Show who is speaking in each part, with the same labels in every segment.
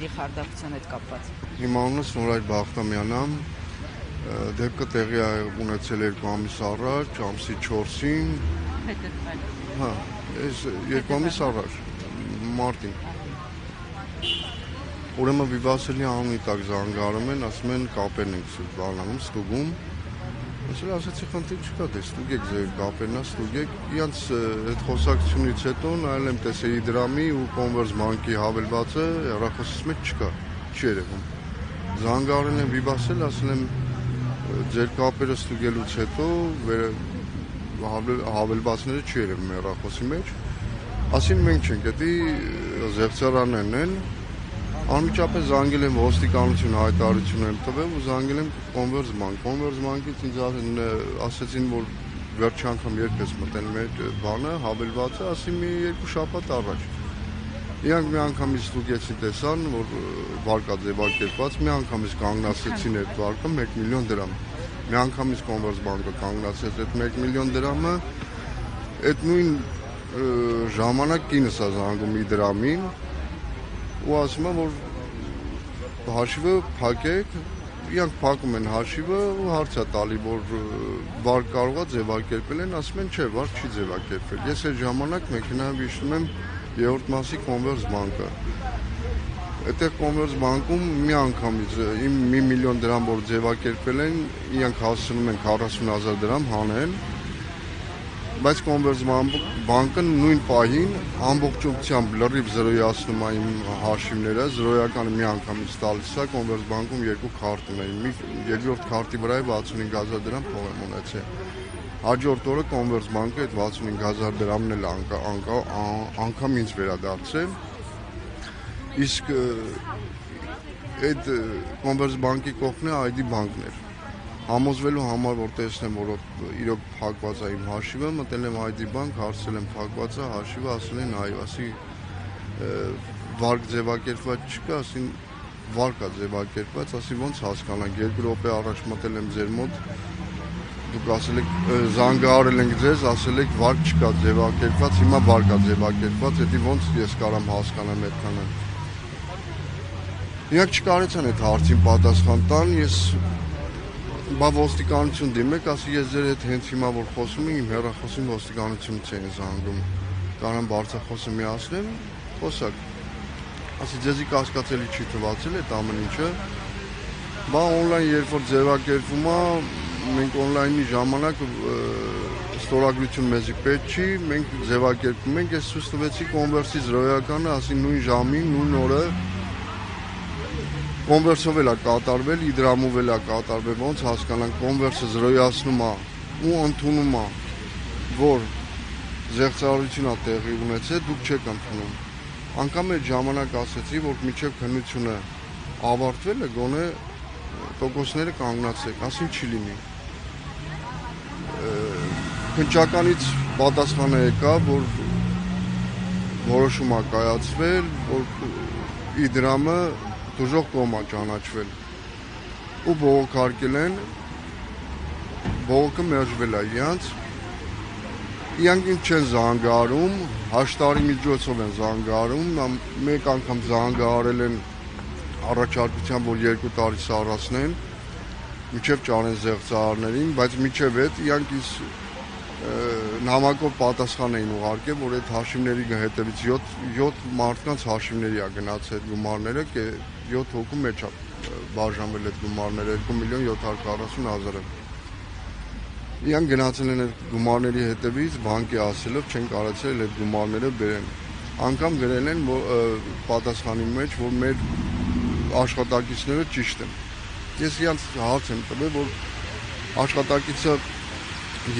Speaker 1: Խարդախության հետ կապված։
Speaker 2: Իմ անունը Սուրայր Բախտամյանն է, դեպքը տեղի է ունեցել 2 ամիս առաջ, ամսի 4-ին։ Հա, այս 2 ամիս առաջ, մարտին։ Ուրեմն Վիվասելի անունի տակ զանգարում են, ասում են կապերն ենք բանանում, ստուգում։ Ասեցի խնդիր չկա, դե ստուգեք ձեր կապերն է, ստուգեք։ Իրանց այդ խոսակցությունից հետո նայել եմ տեսել Իդրամի ու Converse Bank-ի հավելվածը հեռախոսից մեջ չկա, չի երևում։ Զանգարել եմ Վիվասել, ասել եմ ձեր կապերը ստուգելուց հետո հավելվածները չի երևում հեռախոսի մեջ։ Ասին մենք չենք, դա զեղծարաններն են։ Անմիջապես զանգել եմ ոստիկանություն հայտարարություն եմ տվել ու զանգել եմ Converse Bank։ Converse Bank-ից ինձ ասեցին, որ վերջի անգամ երբ ես մտել մեր բանը, հավելվածը, ասի մի 2 շաբաթ առաջ։ Իրանք մի անգամից ստուգեցին, տեսան, որ վարկա ձևակերպված, մի անգամից կանգնացրեցին այդ վարկը 1 միլիոն դրամ։ Մի անգամից Converse Bank-ը կանգնացրեց այդ 1 միլիոն դրամը, այդ նույն ժամանակ կինս է զանգում Իդրամին ու ասում է, որ հաշիվը փակեք, իրանք փակում են հաշիվը ու հարց է տալի, որ վարկ կարող է ձևակերպել են, ասում են չէ, վարկ չի ձևակերպել։ Ես այդ ժամանակ մեքենայով իջնում եմ 3-րդ մասի Converse Bank-ը։ Այդտեղ Converse Bank-ում մի անգամից իմ 1 միլիոն դրամ որ ձևակերպել են, իրանք հասցնում են 40,000 դրամ հանեն, բայց Converse Bank-ը նույն պահին ամբողջությամբ լրիվ զրոյացնում է իմ հաշիվները, զրոյականը մի անգամից տալիս է, Converse Bank-ում 2 քարտ ունեի, երկրորդ քարտի վրա 65,000 դրամ փող եմ ունեցել։ Հաջորդ օրը Converse Bank-ը այդ 65,000 դրամն էլ անգամ ինձ վերադարձել։ Իսկ այդ Converse Bank-ի կողքն ID բանկն էր։ Համոզվելու համար, որ տեսնեմ, որ իրոք փակված է իմ հաշիվը, մտել եմ ID բանկ, հարցրել եմ փակված է հաշիվը, ասել են այո, ասի վարկ ձևակերպված չկա, ասին վարկ է ձևակերպված, ասի ոնց հասկանանք, 2 րոպե առաջ մտել եմ ձեր մոտ, դուք ասել եք զանգահարել ենք ձեզ, ասել եք վարկ չկա ձևակերպված, հիմա վարկ է ձևակերպված, դա ոնց ես կարամ հասկանամ այդքանը։ Իրանք չկարեցան այդ հարցին պատասխան տան, ես բա ոստիկանություն դիմեք, ասի ես ձեր հետ հենց հիմա որ խոսում եմ, իմ հեռախոսին ոստիկանությունից են զանգում, կարամ բարձրախոսը միացնեմ, խոսակ, ասի ձեզի կասկածելի չի թվացել այդ ամեն ինչը, բա օնլայն երբ որ ձևակերպվում է, մենք օնլայնի ժամանակ ստորագրություն մեզի պետք չի, մենք ձևակերպում ենք, ես ցույց տվեցի Converse-ի զրոյականը, ասի նույն ժամին, նույն օրը Converse-ով էլ է կատարվել, Իդրամով էլ է կատարվել, ոնց հասկանանք Converse-ը զրոյացնում է ու ընդունում է, որ զեղծարարություն է տեղի ունեցել, դուք չեք ընդունում։ Անգամ այդ ժամանակ ասեցի, որ մինչև քննությունը ավարտվել է, գոնե տոկոսները կանգնացեք, ասին չի լինի։ Քննչականից պատասխանը եկա, որ որոշում է կայացվել, որ Իդրամը դժոխք կողմ է ճանաչվել ու բողոքարկել են, բողոքը մերժվել է իրանք ինձ չեն զանգահարում, հաշտարի միջոցով են զանգահարում, մեկ անգամ զանգահարել են առաջարկությամբ, որ 2 տարի սառացնեն, մինչև ճարեն զեղծարարներին, բայց մինչև այդ իրանք ինձ նամակով պատասխան էին ուղարկել, որ այդ հաշիվների հետևից 7 մարդկանց հաշիվների է գնացել այդ գումարները, 7 հոգու մեջ է բաժանվել այդ գումարները 2,740,000-ը։ Իրանք գնացել են այդ գումարների հետևից բանկի ասելով չեն կարողացել այդ գումարները բերեն։ Անգամ գրել են պատասխանի մեջ, որ մեր աշխատակիցները ճիշտ են։ Ես իրանց հարց եմ տվել, որ աշխատակիցը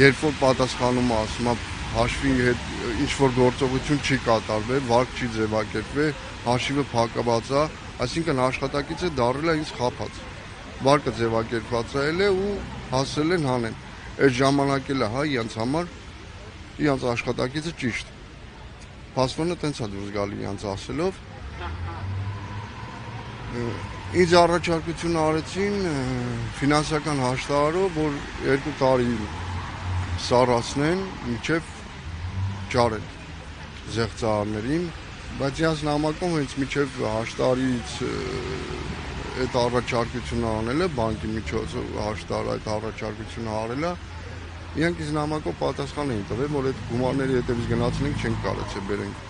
Speaker 2: երբ որ պատասխանում է, ասում է հաշվի հետ ինչ-որ գործողություն չի կատարվել, վարկ չի ձևակերպվել, հաշիվը փակված է, այսինքն աշխատակիցը դառել է ինձ խաբած։ Վարկը ձևակերպված է ու հասել են հանեն։ Այդ ժամանակ էլ է, հա, իրանց համար, իրանց աշխատակիցը ճիշտ։ Փաստորեն տենց է դուրս գալի իրանց ասելով։ Ինձ առաջարկություն արեցին ֆինանսական հաշտարարով, որ 2 տարի սառացնեն, մինչև ճարեն զեղծարարներին, Բայց իրանց նամակում հենց միջև հաշտարից այդ առաջարկությունը անել է, բանկի միջոցով հաշտար այդ առաջարկությունը արել է, իրանք ինձ նամակով պատասխան էին տվել, որ այդ գումարների հետևից գնացնենք չենք կարեցել բերենք։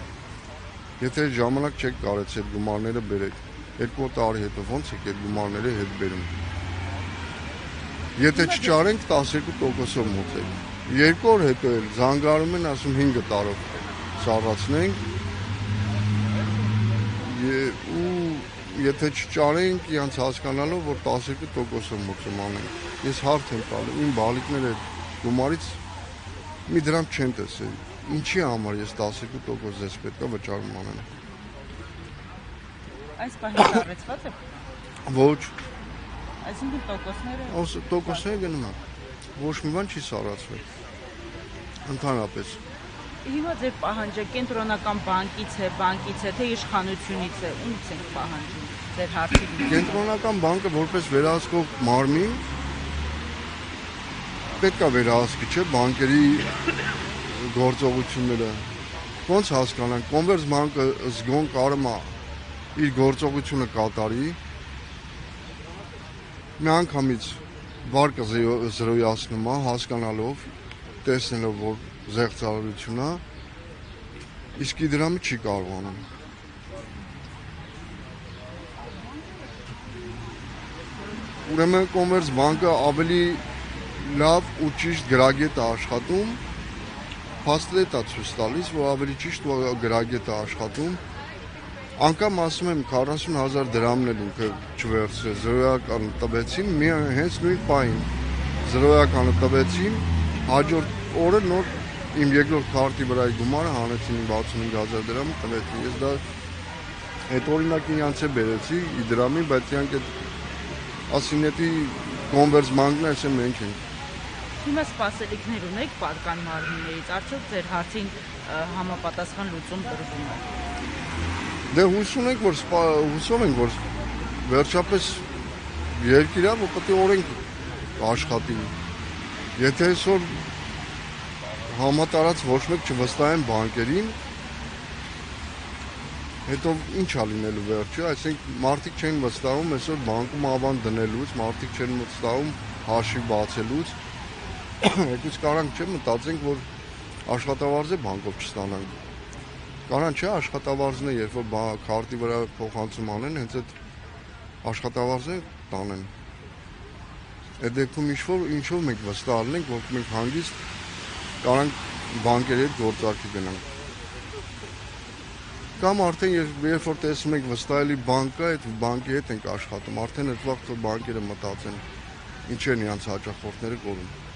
Speaker 2: Եթե ժամանակ չեք կարեցել գումարները բերեք, 2 տարի հետո ոնց եք այդ գումարները հետ բերում։ Եթե չճարենք 12%-ով մոտենք։ 2 օր հետո էլ զանգարում են, ասում 5 տարով սառացնենք։ Ու եթե չճարենք, իրանց հասկանալով, որ 12%-ով մոտում անենք։ Ես հարց եմ տալու, իմ բալիկները գումարից մի դրամ չեն տեսել։ Ինչի համար ես 12% ես պետք է վճարում անեմ։
Speaker 1: Այս պահին ծառեցված է։
Speaker 2: Ոչ,
Speaker 1: Այսինքն տոկոսները
Speaker 2: տոկոսները գնում են։ Ոչ մի բան չի սառացվել։ Ընդհանրապես։
Speaker 1: Հիմա ձեր պահանջը կենտրոնական բանկից է, թե իշխանությունից է, ումից ենք պահանջում ձեր հարցի։
Speaker 2: Կենտրոնական բանկը որպես վերահսկող մարմին պետք է վերահսկի, չէ՞, բանկերի գործողությունները։ Ոնց հասկանանք, Կոմերց բանկը զգոն կարում է իր գործողությունը կատարի։ Մի անգամից վարկը զրոյացնում է, հասկանալով, տեսնելով, որ զեղծարարություն է, իսկ Իդրամը չի կարողանում։ Ուրեմն Կոմերց բանկը ավելի լավ ու ճիշտ գրագետ է աշխատում, փաստեր է ցույց տալիս, որ ավելի ճիշտ գրագետ է աշխատում։ Անկամ ասում եմ 40,000 դրամն էլ ինքը չվերցրեց, զրոյականը տվեցին, հենց նույն պահին զրոյականը տվեցին, հաջորդ օրը նոր իմ երկրորդ քարտի վրայի գումարը հանեցին 65,000 դրամը տվեցին։ Ես դա այդ օրինակին իրանց է բերեցի Իդրամի, բայց իրանք այդ ասինետի Կոմերց բանկն է, ասեմ մենք ենք։
Speaker 1: Հիմա սպասելիքներ ունեք պատկան մարմիններից, արդյոք ձեր հարցին համապատասխան լուծում տրվում է։
Speaker 2: Դե հուսով ենք, որ վերջապես երկիրը որ պետք է օրենք աշխատի։ Եթե այսօր համատարած ոչ մեկ չվստահեն բանկերին, հետո ինչ է լինելու վերջը, այսինքն մարդիկ չեն վստահում այսօր բանկում ավան դնելուց, մարդիկ չեն վստահում հաշիվ բացելուց։ Եկուց կարանք չէ մտածենք, որ աշխատավարձ է բանկով չստանանք։ Կարան չէ աշխատավարձն է, երբ որ քարտի վրա փոխանցում անեն, հենց այդ աշխատավարձը տանեն։ Այդ դեպքում ինչով մենք վստահ լինենք, որ մենք հանգիստ կարանք բանկերի հետ գործարքի գնանք։ Կամ արդեն երբ որ տեսնում ենք վստահելի բանկ կա, այդ բանկի հետ ենք աշխատում, արդեն այդ վաղ բանկերը մտածեն, ինչ են իրանց հաճախորդները կորում։